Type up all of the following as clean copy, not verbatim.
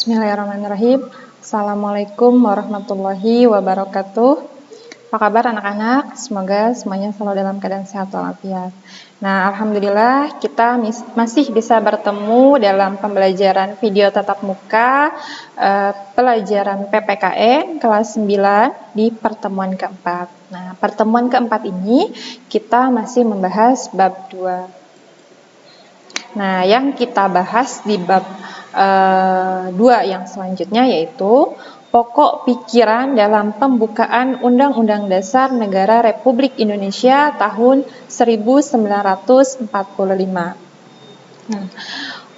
Bismillahirrahmanirrahim. Assalamualaikum warahmatullahi wabarakatuh. Apa kabar anak-anak? Semoga semuanya selalu dalam keadaan sehat walafiat. Nah, alhamdulillah kita masih bisa bertemu dalam pembelajaran video tatap muka pelajaran PPKN kelas 9 di pertemuan keempat. Nah, pertemuan keempat ini kita masih membahas bab 2. Nah, yang kita bahas di bab 2 yang selanjutnya yaitu pokok pikiran dalam pembukaan Undang-Undang Dasar Negara Republik Indonesia tahun 1945. Nah,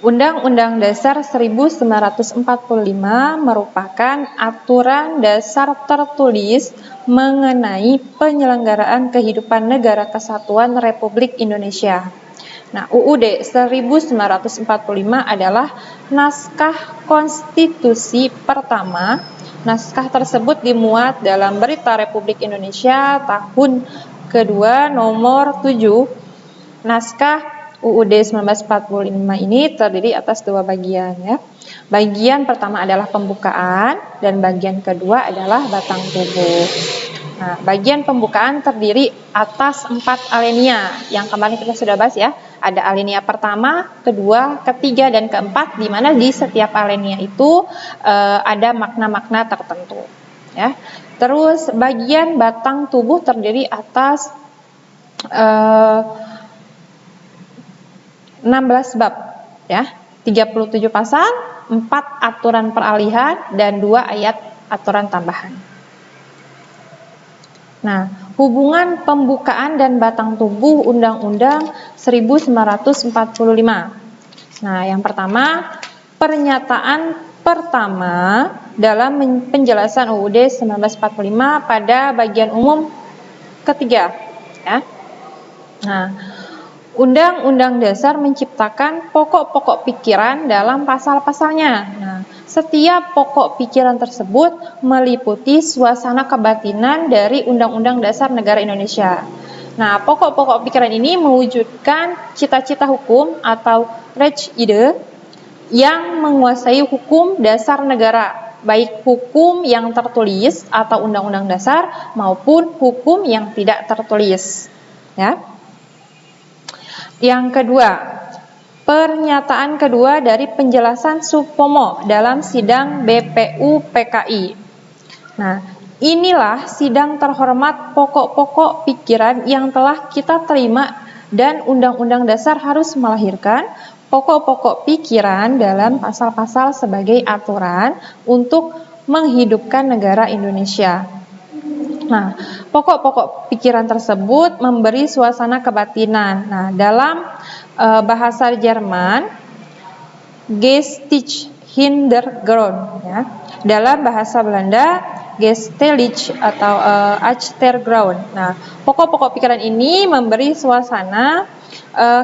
Undang-Undang Dasar 1945 merupakan aturan dasar tertulis mengenai penyelenggaraan kehidupan Negara Kesatuan Republik Indonesia. Nah, UUD 1945 adalah naskah konstitusi pertama. Naskah tersebut dimuat dalam Berita Republik Indonesia tahun kedua nomor 7. Naskah UUD 1945 ini terdiri atas 2 bagian ya. Bagian pertama adalah pembukaan dan bagian kedua adalah batang tubuh. Nah, bagian pembukaan terdiri atas 4 alinea yang kemarin kita sudah bahas ya. Ada alinea pertama, kedua, ketiga, dan keempat, di mana di setiap alinea itu ada makna-makna tertentu. Ya. Terus bagian batang tubuh terdiri atas 16 bab, ya, 37 pasal, 4 aturan peralihan, dan 2 ayat aturan tambahan. Nah, hubungan pembukaan dan batang tubuh Undang-Undang 1945. Nah, yang pertama, pernyataan pertama dalam penjelasan UUD 1945 pada bagian umum ketiga. Ya. Nah, Undang-Undang Dasar menciptakan pokok-pokok pikiran dalam pasal-pasalnya. Nah, setiap pokok pikiran tersebut meliputi suasana kebatinan dari Undang-Undang Dasar Negara Indonesia. Nah, pokok-pokok pikiran ini mewujudkan cita-cita hukum atau Rechtside yang menguasai hukum dasar negara, baik hukum yang tertulis atau Undang-Undang Dasar maupun hukum yang tidak tertulis. Ya. Yang kedua, pernyataan kedua dari penjelasan Supomo dalam sidang BPU-PKI. Nah, inilah sidang terhormat pokok-pokok pikiran yang telah kita terima dan Undang-Undang Dasar harus melahirkan pokok-pokok pikiran dalam pasal-pasal sebagai aturan untuk menghidupkan negara Indonesia. Nah, pokok-pokok pikiran tersebut memberi suasana kebatinan. Nah, dalam bahasa Jerman, Geistig Hintergrund, ya. Dalam bahasa Belanda, Geestelijk atau Achtergrond. Nah, pokok-pokok pikiran ini memberi suasana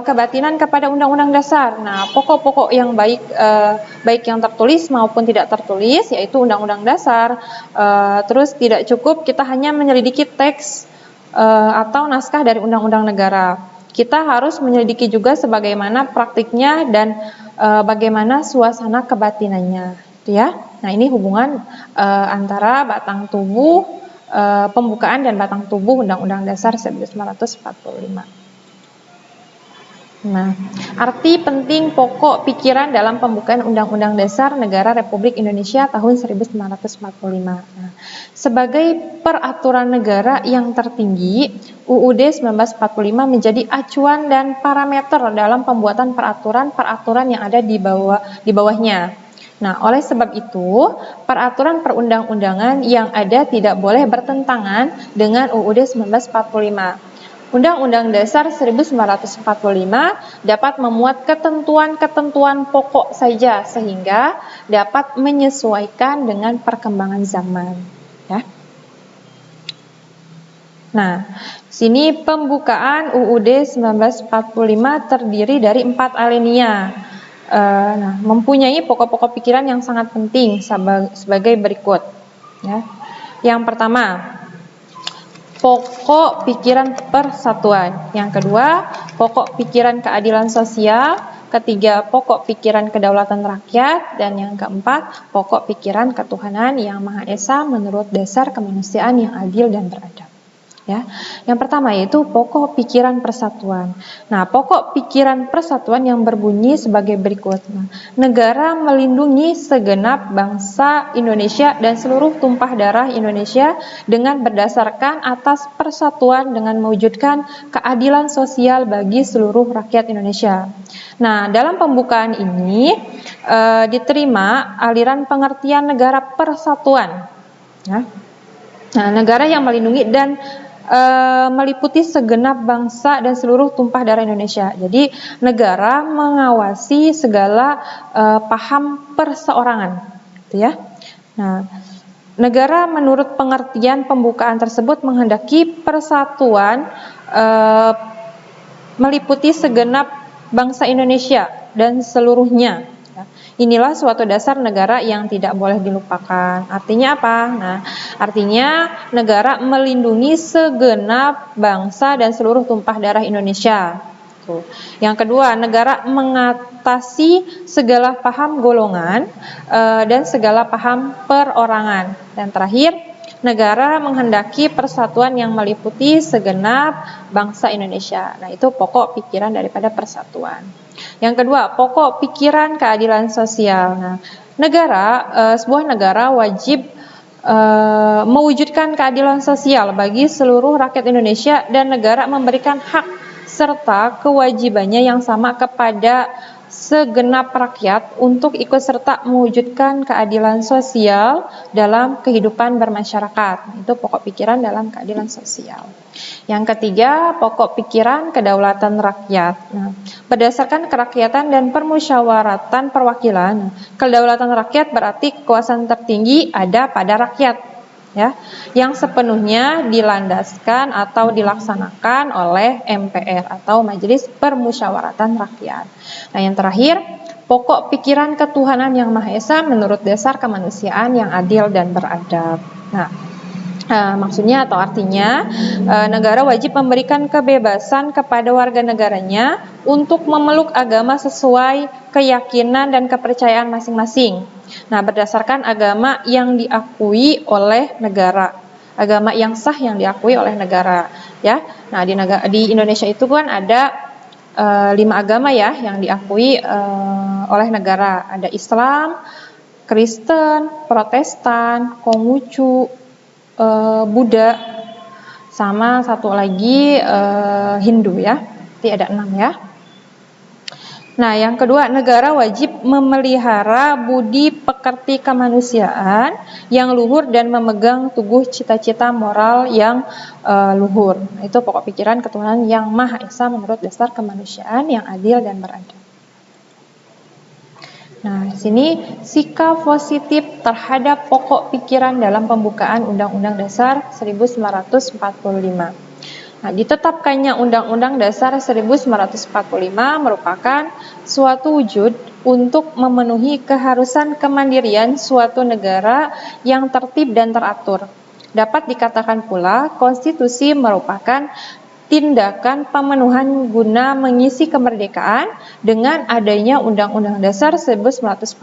kebatinan kepada Undang-Undang Dasar. Nah, pokok-pokok yang baik yang tertulis maupun tidak tertulis, yaitu Undang-Undang Dasar. Terus tidak cukup kita hanya menyelidiki teks atau naskah dari Undang-Undang Negara. Kita harus menyelidiki juga sebagaimana praktiknya dan bagaimana suasana kebatinannya, gitu ya. Nah, ini hubungan antara batang tubuh pembukaan dan batang tubuh Undang-Undang Dasar 1945. Nah, arti penting pokok pikiran dalam pembukaan Undang-Undang Dasar Negara Republik Indonesia tahun 1945. Nah, sebagai peraturan negara yang tertinggi, UUD 1945 menjadi acuan dan parameter dalam pembuatan peraturan-peraturan yang ada di bawahnya. Nah, oleh sebab itu, peraturan perundang-undangan yang ada tidak boleh bertentangan dengan UUD 1945. Undang-Undang Dasar 1945 dapat memuat ketentuan-ketentuan pokok saja sehingga dapat menyesuaikan dengan perkembangan zaman. Ya. Nah, sini pembukaan UUD 1945 terdiri dari 4 alinea. Nah, mempunyai pokok-pokok pikiran yang sangat penting sebagai berikut. Ya. Yang pertama, pokok pikiran persatuan. Yang kedua, pokok pikiran keadilan sosial. Ketiga, pokok pikiran kedaulatan rakyat. Dan yang keempat, pokok pikiran ketuhanan yang Maha Esa menurut dasar kemanusiaan yang adil dan beradab. Ya, yang pertama yaitu pokok pikiran persatuan. Nah, pokok pikiran persatuan yang berbunyi sebagai berikut. Negara melindungi segenap bangsa Indonesia dan seluruh tumpah darah Indonesia dengan berdasarkan atas persatuan dengan mewujudkan keadilan sosial bagi seluruh rakyat Indonesia. Nah, dalam pembukaan ini diterima aliran pengertian negara persatuan. Ya. Nah, negara yang melindungi dan meliputi segenap bangsa dan seluruh tumpah darah Indonesia. Jadi negara mengawasi segala paham perseorangan, gitu ya. Nah, negara menurut pengertian pembukaan tersebut menghendaki persatuan meliputi segenap bangsa Indonesia dan seluruhnya. Inilah suatu dasar negara yang tidak boleh dilupakan. Artinya apa? Nah, artinya negara melindungi segenap bangsa dan seluruh tumpah darah Indonesia. Tuh. Yang kedua, negara mengatasi segala paham golongan dan segala paham perorangan. Dan terakhir, negara menghendaki persatuan yang meliputi segenap bangsa Indonesia. Nah, itu pokok pikiran daripada persatuan. Yang kedua, pokok pikiran keadilan sosial. Nah, sebuah negara wajib mewujudkan keadilan sosial bagi seluruh rakyat Indonesia dan negara memberikan hak serta kewajibannya yang sama kepada segenap rakyat untuk ikut serta mewujudkan keadilan sosial dalam kehidupan bermasyarakat. Itu pokok pikiran dalam keadilan sosial. Yang ketiga, pokok pikiran kedaulatan rakyat. Nah, berdasarkan kerakyatan dan permusyawaratan perwakilan, kedaulatan rakyat berarti kekuasaan tertinggi ada pada rakyat, ya, yang sepenuhnya dilandaskan atau dilaksanakan oleh MPR atau Majelis Permusyawaratan Rakyat. Nah, yang terakhir, pokok pikiran ketuhanan yang Maha Esa menurut dasar kemanusiaan yang adil dan beradab. Nah, maksudnya atau artinya negara wajib memberikan kebebasan kepada warga negaranya untuk memeluk agama sesuai keyakinan dan kepercayaan masing-masing. Nah, berdasarkan agama yang diakui oleh negara, agama yang sah yang diakui oleh negara, ya. Nah, di Indonesia itu kan ada 5 agama ya yang diakui oleh negara. Ada Islam, Kristen, Protestan, Konghucu, Buddha, sama satu lagi Hindu ya. Jadi ada 6 ya. Nah, yang kedua, negara wajib memelihara budi pekerti kemanusiaan yang luhur dan memegang teguh cita-cita moral yang luhur. Itu pokok pikiran ketuhanan yang Maha Esa menurut dasar kemanusiaan yang adil dan beradab. Nah, di sini sikap positif terhadap pokok pikiran dalam pembukaan Undang-Undang Dasar 1945. Nah, ditetapkannya Undang-Undang Dasar 1945 merupakan suatu wujud untuk memenuhi keharusan kemandirian suatu negara yang tertib dan teratur. Dapat dikatakan pula, konstitusi merupakan tindakan pemenuhan guna mengisi kemerdekaan. Dengan adanya Undang-Undang Dasar 1945,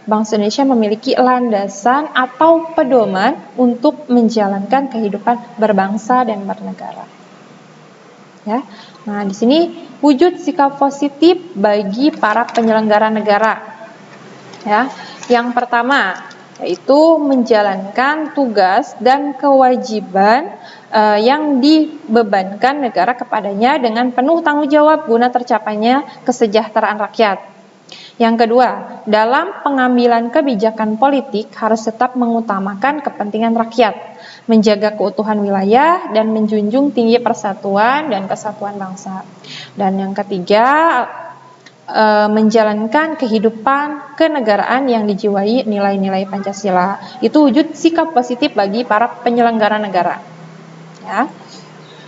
bangsa Indonesia memiliki landasan atau pedoman untuk menjalankan kehidupan berbangsa dan bernegara. Ya. Nah, di sini wujud sikap positif bagi para penyelenggara negara. Ya. Yang pertama yaitu menjalankan tugas dan kewajiban yang dibebankan negara kepadanya dengan penuh tanggung jawab guna tercapainya kesejahteraan rakyat. Yang kedua, dalam pengambilan kebijakan politik harus tetap mengutamakan kepentingan rakyat, menjaga keutuhan wilayah dan menjunjung tinggi persatuan dan kesatuan bangsa. Dan yang ketiga, menjalankan kehidupan kenegaraan yang dijiwai nilai-nilai Pancasila. Itu wujud sikap positif bagi para penyelenggara negara. Ya.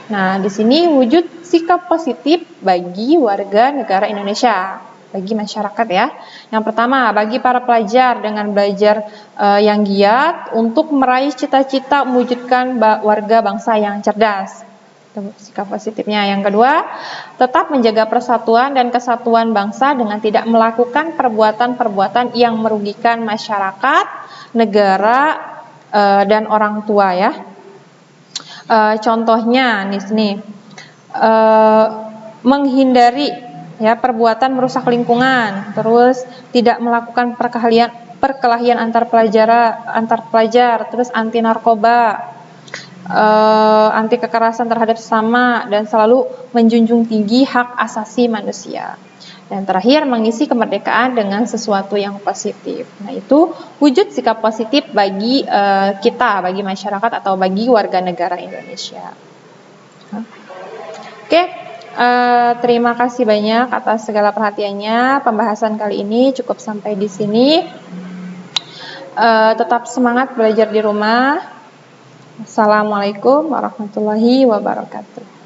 Nah, di sini wujud sikap positif bagi warga negara Indonesia, bagi masyarakat ya. Yang pertama, bagi para pelajar dengan belajar yang giat untuk meraih cita-cita mewujudkan warga bangsa yang cerdas. Sikap positifnya. Yang kedua, tetap menjaga persatuan dan kesatuan bangsa dengan tidak melakukan perbuatan-perbuatan yang merugikan masyarakat, negara, dan orang tua ya. Contohnya nih, menghindari ya perbuatan merusak lingkungan, terus tidak melakukan perkelahian antar pelajar, terus anti narkoba, anti kekerasan terhadap sesama, dan selalu menjunjung tinggi hak asasi manusia. Dan terakhir, mengisi kemerdekaan dengan sesuatu yang positif. Nah, itu wujud sikap positif bagi kita, bagi masyarakat atau bagi warga negara Indonesia. Oke, terima kasih banyak atas segala perhatiannya. Pembahasan kali ini cukup sampai di sini. Tetap semangat belajar di rumah. Assalamualaikum warahmatullahi wabarakatuh.